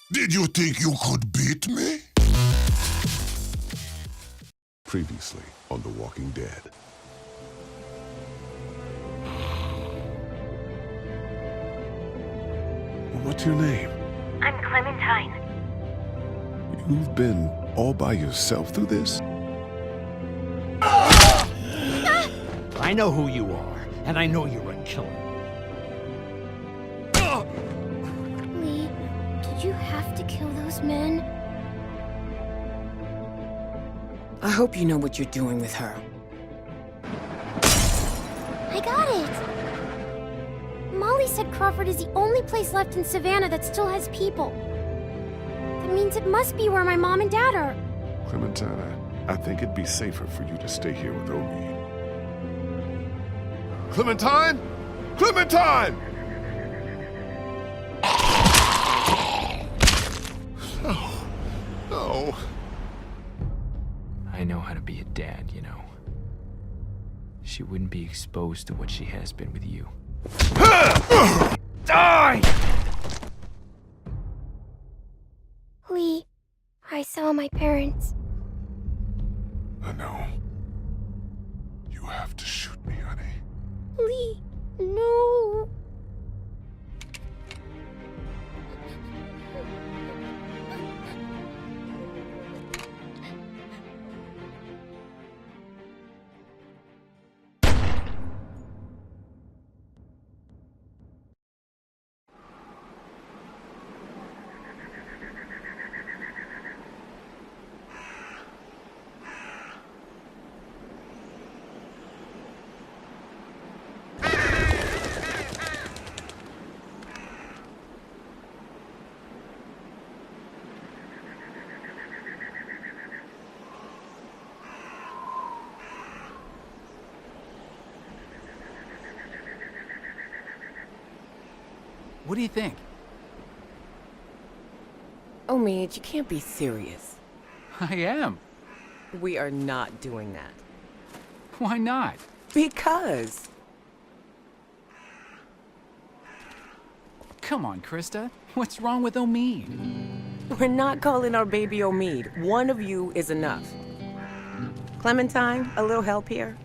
Did you think you could beat me? Previously on The Walking Dead. What's your name? I'm Clementine. You've been all by yourself through this? I know who you are, and I know you're a killer. Lee, did you have to kill those men? I hope you know what you're doing with her. I got it! Molly said Crawford is the only place left in Savannah that still has people. That means it must be where my mom and dad are. Clementine, I think it'd be safer for you to stay here with Omi. Clementine? Clementine! No. I know how to be a dad, you know. She wouldn't be exposed to what she has been with you. Die! Lee, I saw my parents. I know. You have to shoot me, honey. Lee, no. What do you think? Oh, Midge, you can't be serious. I am. We are not doing that. Why not? Because. Come on, Krista. What's wrong with Omid? We're not calling our baby Omid. One of you is enough. Clementine, a little help here?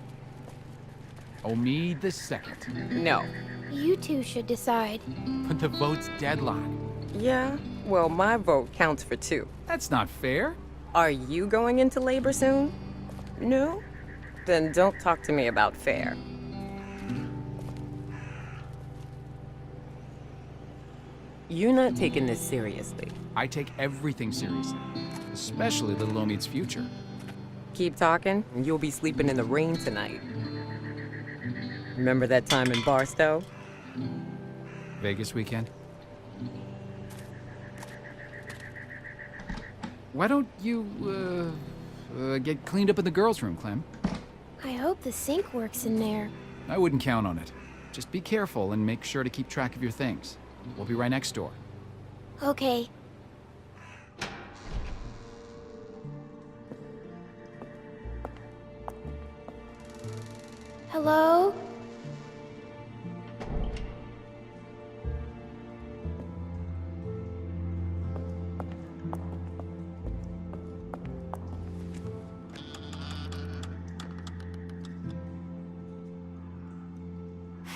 Omid the second. No. You two should decide. But the vote's deadlocked. Yeah? Well, my vote counts for 2. That's not fair. Are you going into labor soon? No? Then don't talk to me about fair. You're not taking this seriously. I take everything seriously. Especially little Omid's future. Keep talking, and you'll be sleeping in the rain tonight. Remember that time in Barstow? Vegas weekend? Why don't you, get cleaned up in the girls' room, Clem? I hope the sink works in there. I wouldn't count on it. Just be careful and make sure to keep track of your things. We'll be right next door. Okay. Hello?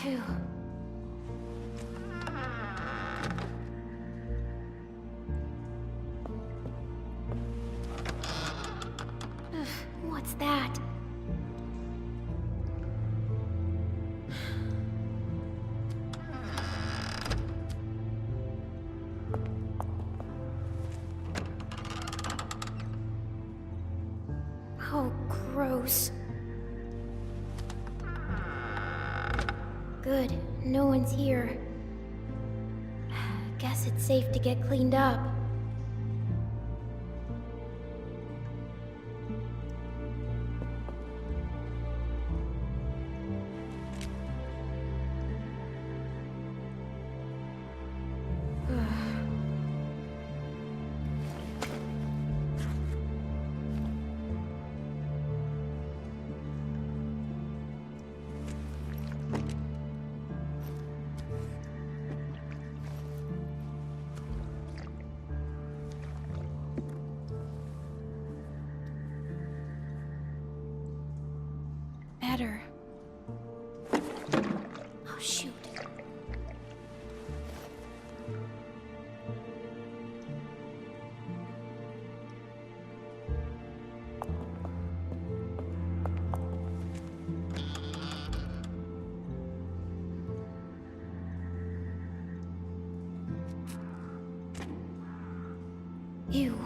Phew. What's that? Oh, gross. Good, no one's here. Guess it's safe to get cleaned up. better. Oh, shoot. Ew.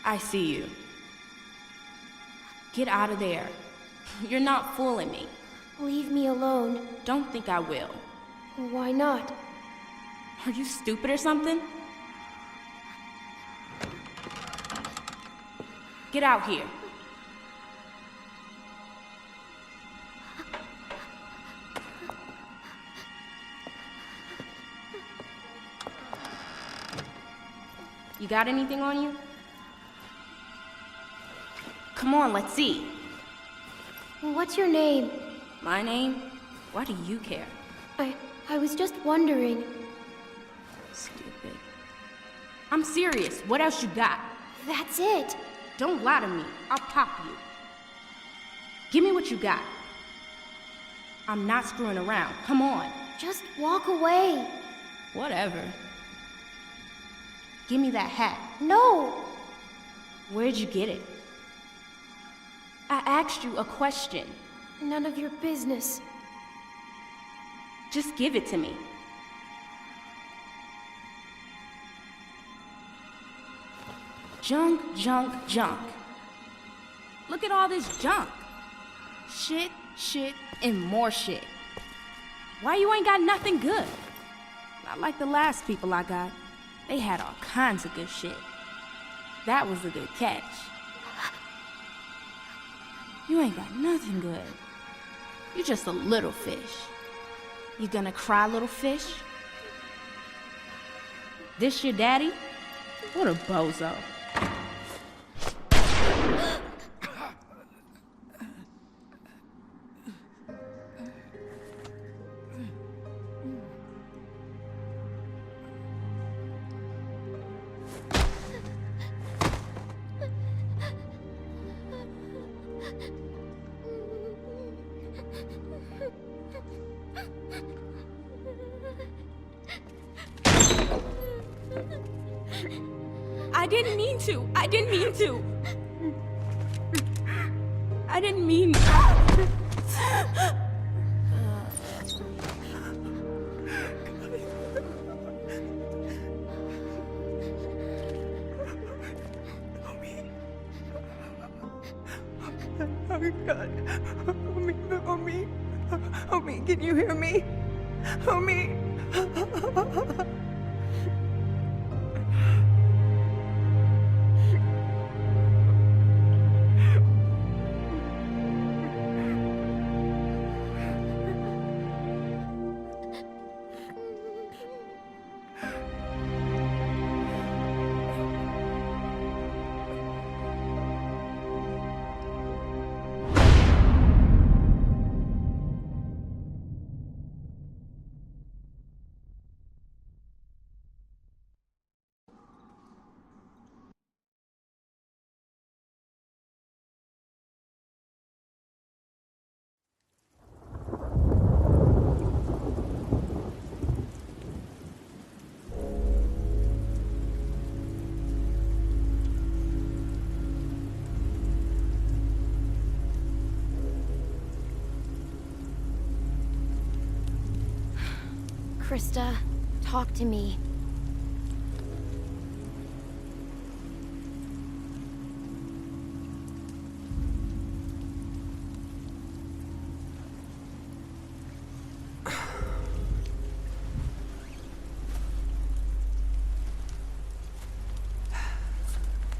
I see you. Get out of there. You're not fooling me. Leave me alone. Don't think I will. Why not? Are you stupid or something? Get out here. You got anything on you? Come on, let's see. What's your name? My name? Why do you care? I was just wondering. Stupid. I'm serious. What else you got? That's it. Don't lie to me. I'll pop you. Give me what you got. I'm not screwing around. Come on. Just walk away. Whatever. Give me that hat. No. Where'd you get it? I asked you a question. None of your business. Just give it to me. Junk, junk, junk. Look at all this junk. Shit, shit, and more shit. Why you ain't got nothing good? Not like the last people I got. They had all kinds of good shit. That was a good catch. You ain't got nothing good. You just a little fish. You gonna cry, little fish? This your daddy? What a bozo. I didn't mean to. I didn't mean to. I didn't mean. Oh God. Homie, can you hear me? Homie. Krista, talk to me.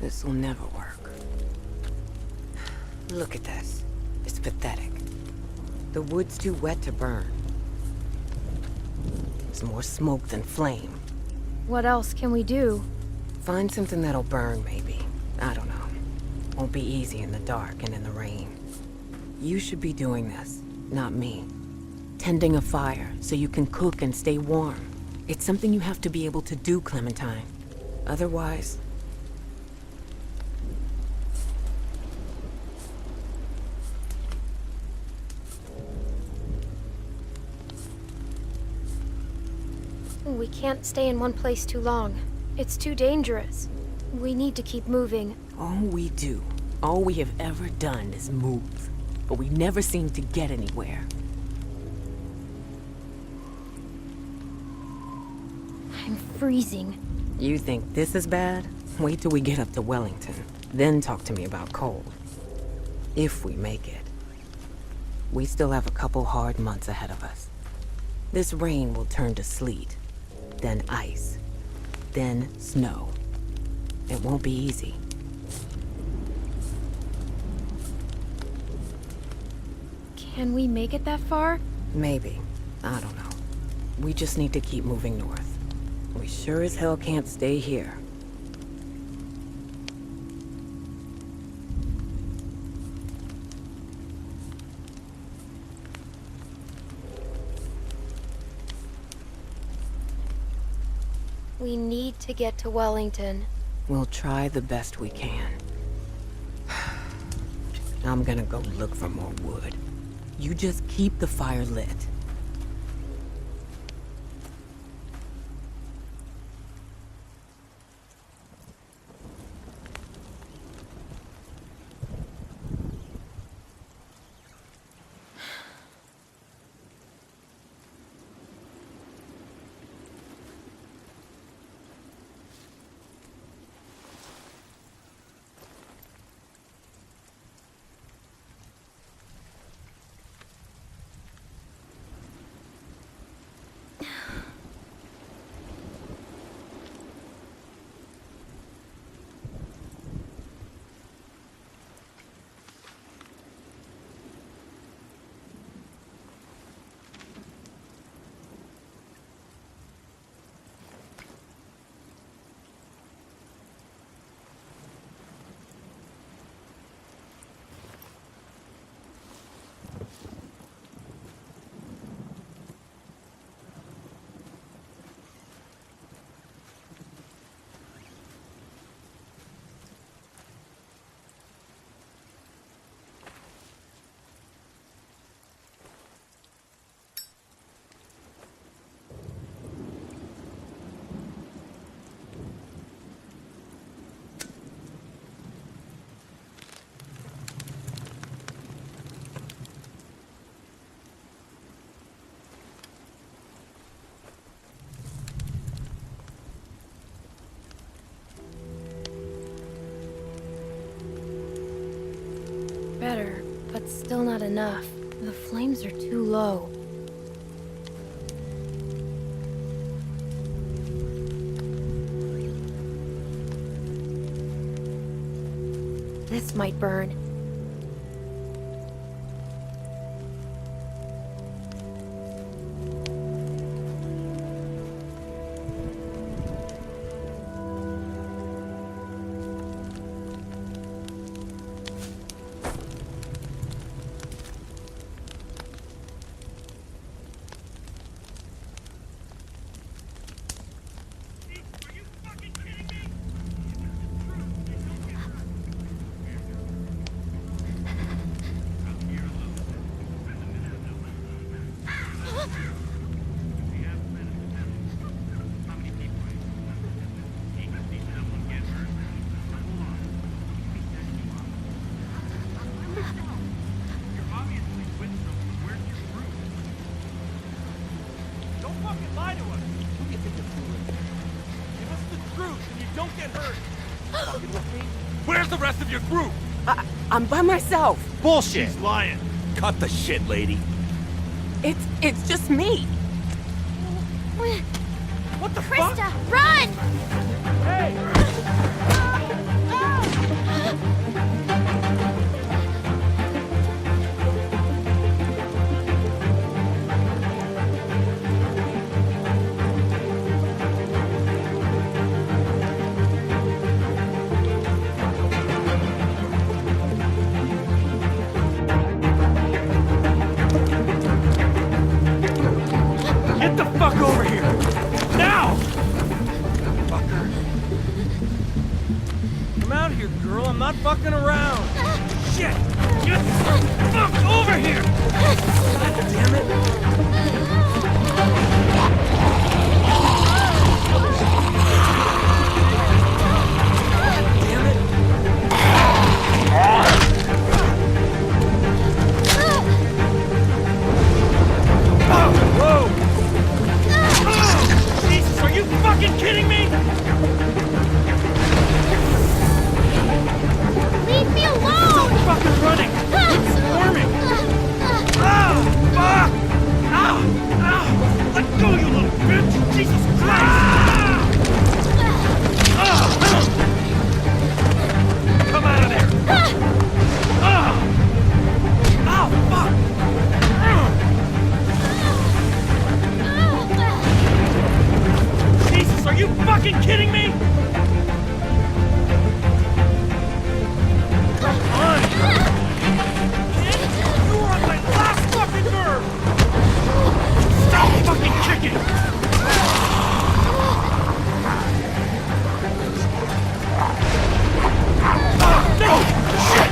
This will never work. Look at this. It's pathetic. The wood's too wet to burn. It's more smoke than flame. What else can we do? Find something that'll burn, maybe. I don't know. Won't be easy in the dark and in the rain. You should be doing this, not me. Tending a fire so you can cook and stay warm. It's something you have to be able to do, Clementine. Otherwise... We can't stay in one place too long. It's too dangerous. We need to keep moving. All we do, all we have ever done is move. But we never seem to get anywhere. I'm freezing. You think this is bad? Wait till we get up to Wellington. Then talk to me about cold. If we make it. We still have a couple hard months ahead of us. This rain will turn to sleet. Then ice. Then snow. It won't be easy. Can we make it that far? Maybe. I don't know. We just need to keep moving north. We sure as hell can't stay here. We need to get to Wellington. We'll try the best we can. I'm gonna go look for more wood. You just keep the fire lit. Better, but still not enough. The flames are too low. This might burn. Where's the rest of your group? I'm by myself. Bullshit! She's lying. Cut the shit, lady. It's just me. What the fuck? Krista, run! Hey! fucking around! Shit! Get the fuck over here! God damn it! Damn it! Whoa! Jesus, are you fucking kidding me? Leave me alone! Stop fucking running! Quit swarming! Ah! Fuck! Ah! Ah! Let go, you little bitch! Jesus Christ! Ah! Come out of there! Ah! Oh, fuck! Jesus, are you fucking kidding me? Come on! Kid, you were on my last fucking nerve! Stop fucking kicking! Oh, shit!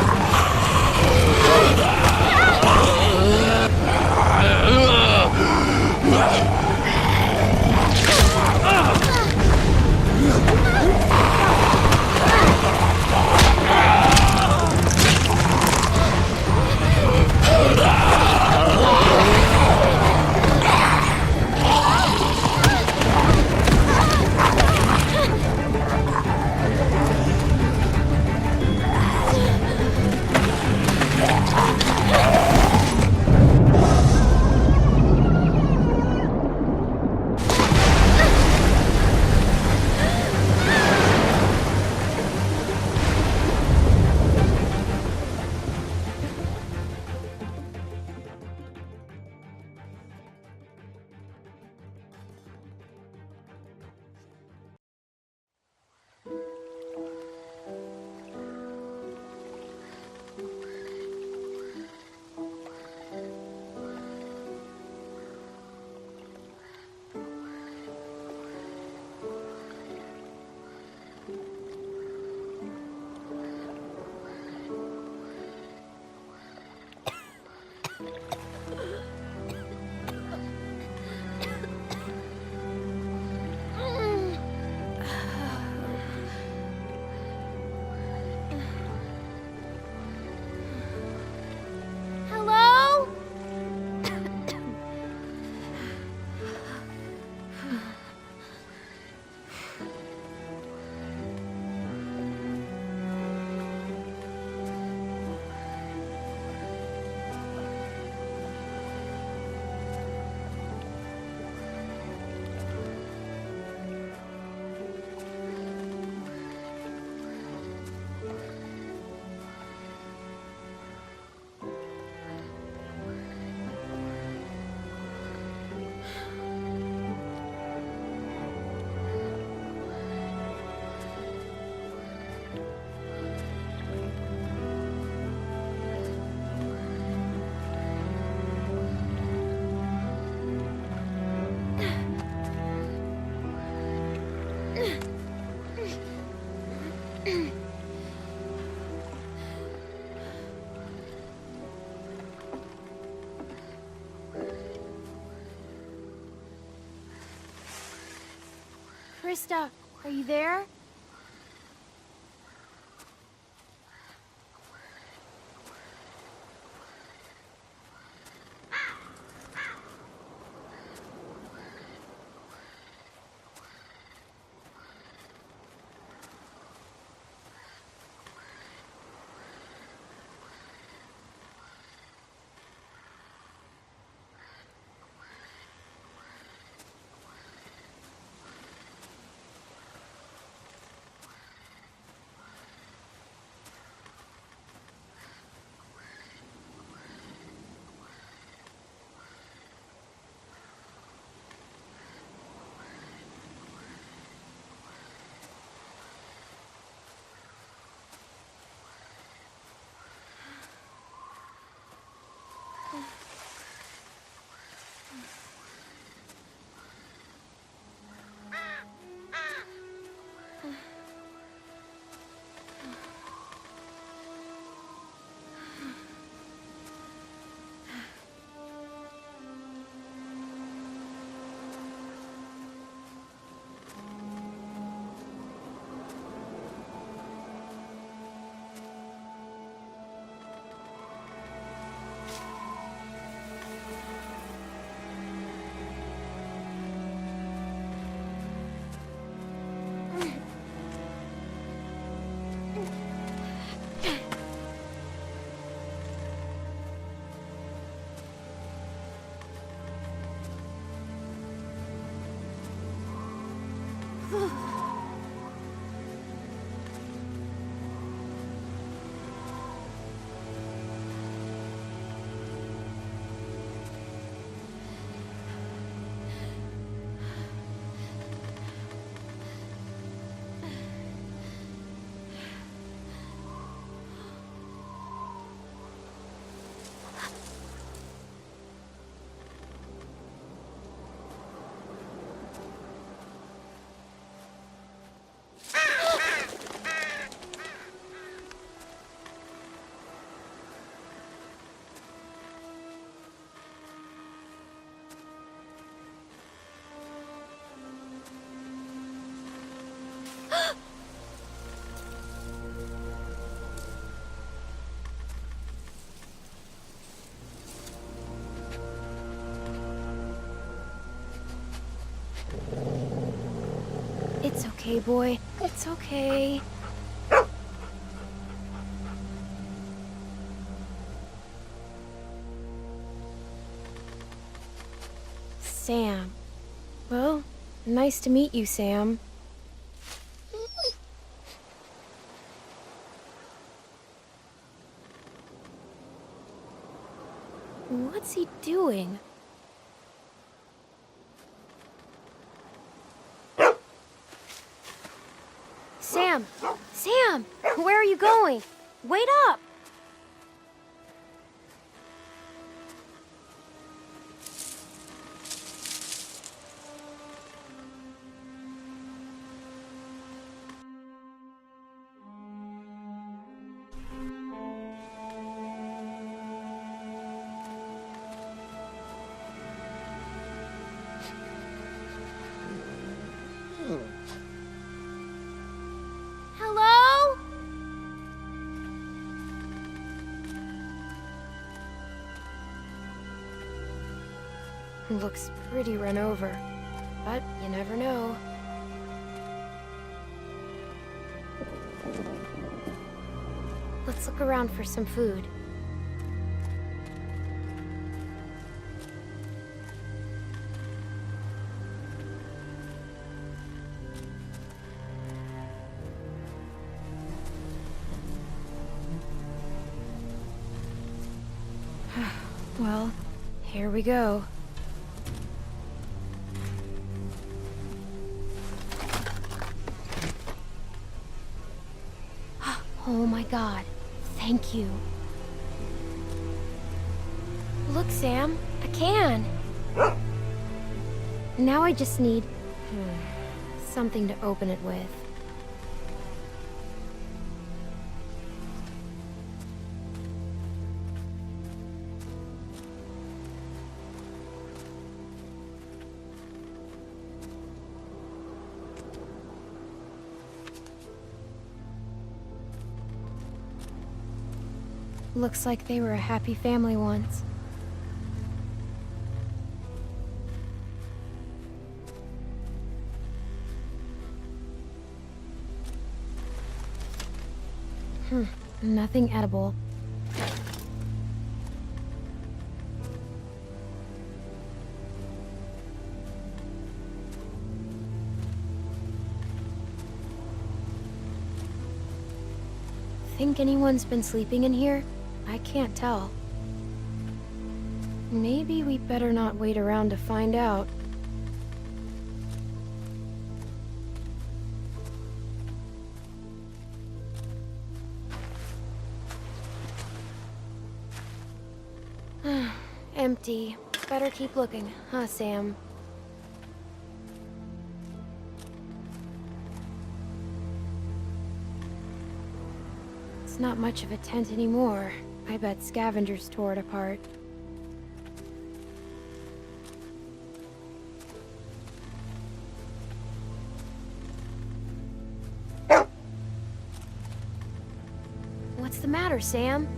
Hello? Krista, are you there? It's okay, boy. It's okay. Sam. Well, nice to meet you, Sam. What's he doing? Sam! Sam! Where are you going? Wait up! Hello? Looks pretty run over, but you never know. Let's look around for some food. Well, here we go. Oh my God, thank you. Look, Sam, a can. Now I just need something to open it with. Looks like they were a happy family once. Nothing edible. Think anyone's been sleeping in here? I can't tell. Maybe we better not wait around to find out. Empty. Better keep looking, huh, Sam? It's not much of a tent anymore. I bet scavengers tore it apart. What's the matter, Sam?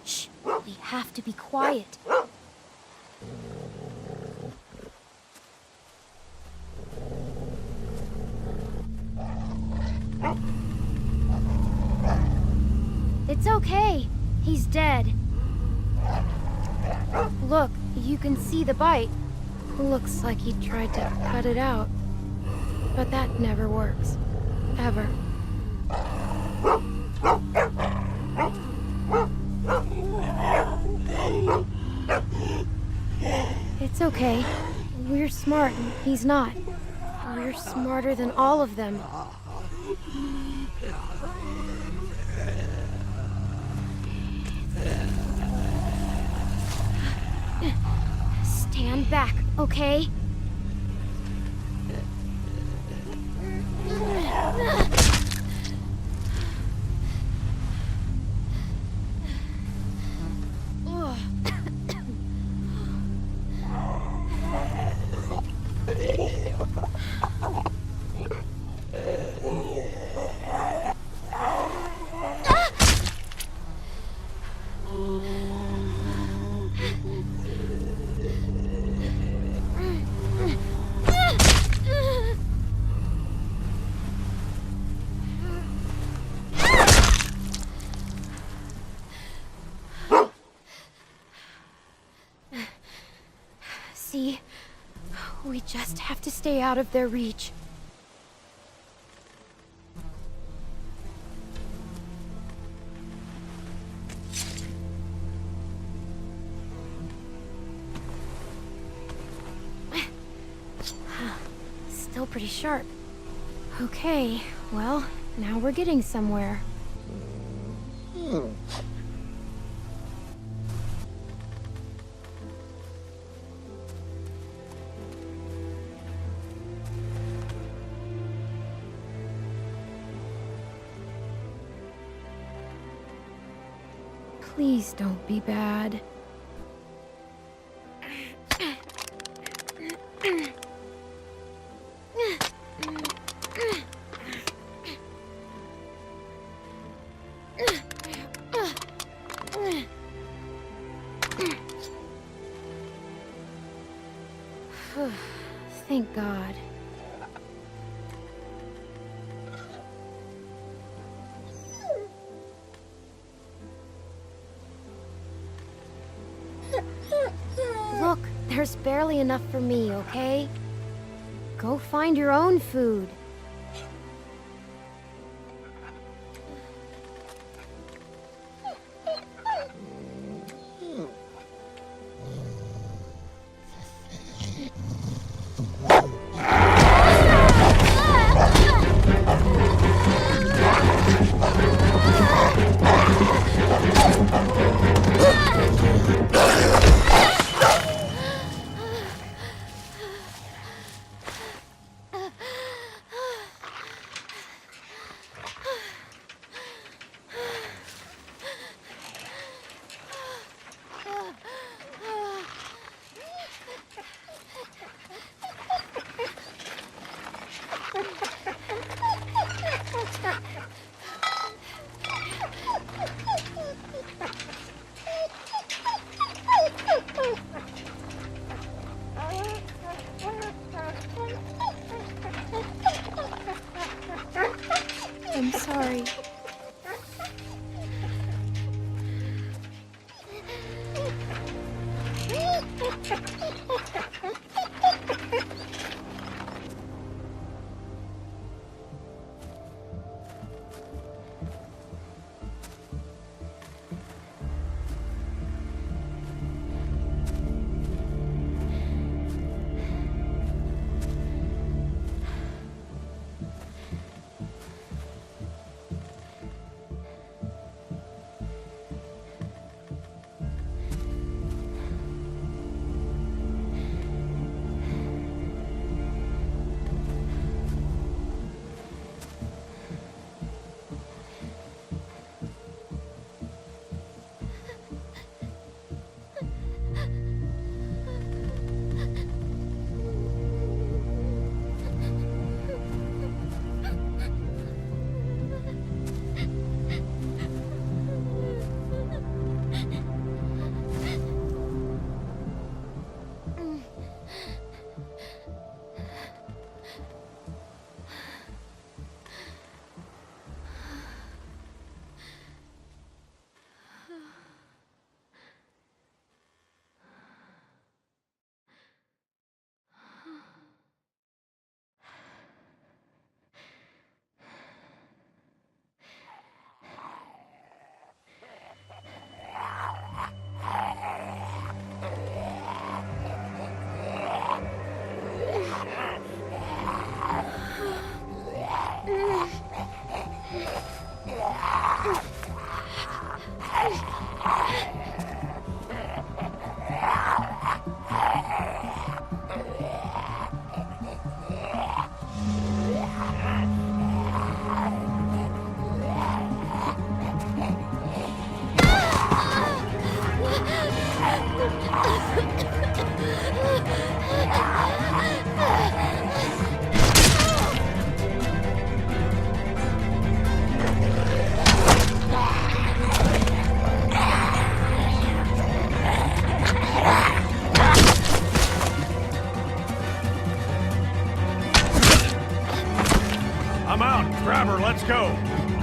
Shh! We have to be quiet. It's okay. He's dead. Look, You can see the bite. Looks like he tried to cut it out. But that never works. Ever. It's okay. We're smart and he's not. We're smarter than all of them. Stand back, okay? See, we just have to stay out of their reach. Still pretty sharp. Okay, well, now we're getting somewhere. Please don't be bad. Thank God. Look, there's barely enough for me, okay? Go find your own food.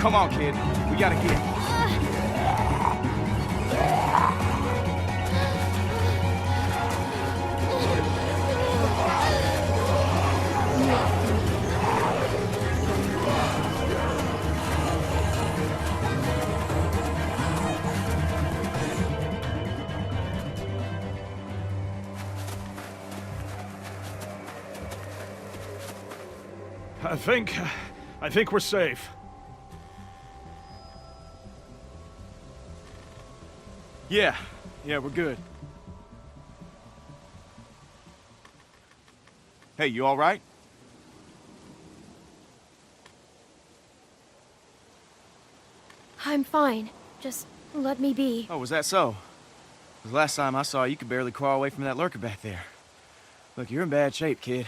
Come on, kid. We gotta get. I think we're safe. Yeah, we're good. Hey, you all right? I'm fine. Just let me be. Oh, was that so? 'Cause last time I saw you, you could barely crawl away from that lurker back there. Look, you're in bad shape, kid.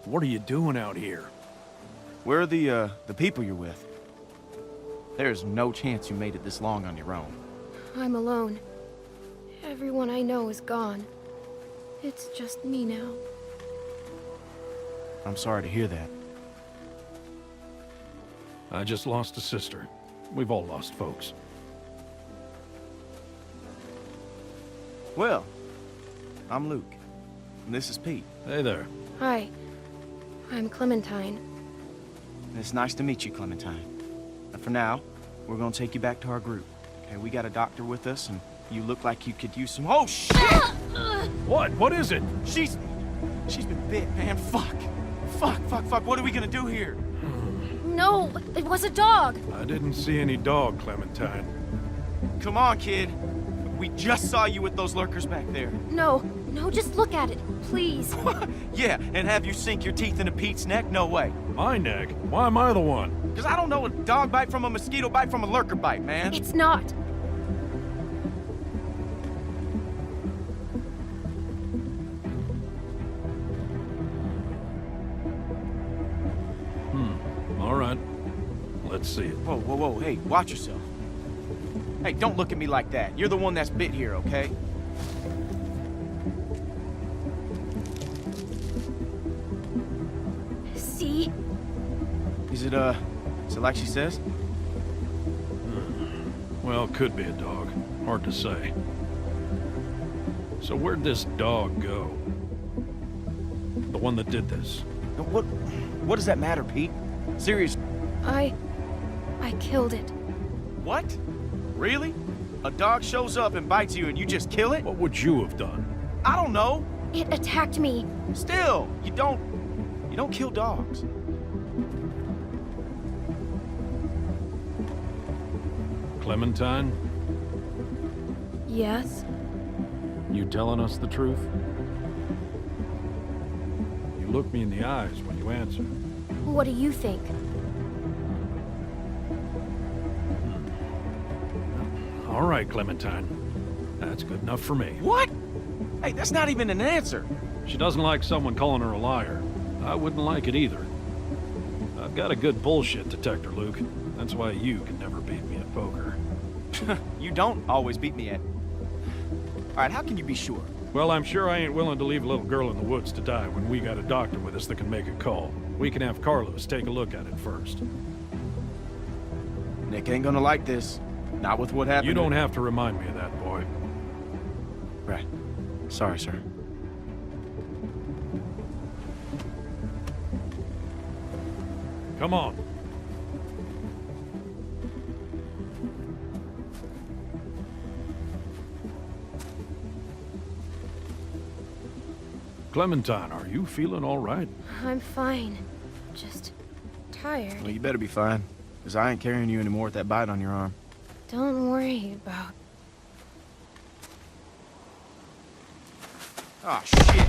What are you doing out here? Where are the people you're with? There's no chance you made it this long on your own. I'm alone. Everyone I know is gone. It's just me now. I'm sorry to hear that. I just lost a sister. We've all lost folks. Well, I'm Luke. And this is Pete. Hey there. Hi. I'm Clementine. It's nice to meet you, Clementine. And for now, we're gonna take you back to our group. Okay, we got a doctor with us, and you look like you could use some— Oh, shit! What? What is it? She's been bit, man. Fuck. What are we gonna do here? No, it was a dog. I didn't see any dog, Clementine. Come on, kid. We just saw you with those lurkers back there. No, just look at it, please. Yeah, and have you sink your teeth into Pete's neck? No way. My neck? Why am I the one? Because I don't know a dog bite from a mosquito bite from a lurker bite, man. It's not. All right. Let's see it. Whoa, hey, watch yourself. Hey, don't look at me like that. You're the one that's bit here, okay? See? Is it like she says? Well, could be a dog. Hard to say. So where'd this dog go? The one that did this? What does that matter, Pete? Serious. I killed it. What? Really? A dog shows up and bites you and you just kill it? What would you have done? I don't know. It attacked me. Still, you don't kill dogs. Clementine? Yes? You telling us the truth? You look me in the eyes when you answer. What do you think? All right, Clementine. That's good enough for me. What? Hey, that's not even an answer. She doesn't like someone calling her a liar. I wouldn't like it either. I've got a good bullshit detector, Luke. That's why you can never beat me at poker. You don't always beat me at... All right, how can you be sure? Well, I'm sure I ain't willing to leave a little girl in the woods to die when we got a doctor with us that can make a call. We can have Carlos take a look at it first. Nick ain't gonna like this. Not with what happened. You don't have to remind me of that, boy. Right. Sorry, sir. Come on. Clementine, are you feeling all right? I'm fine. Just tired. Well, you better be fine, because I ain't carrying you anymore with that bite on your arm. Don't worry about... Oh, shit.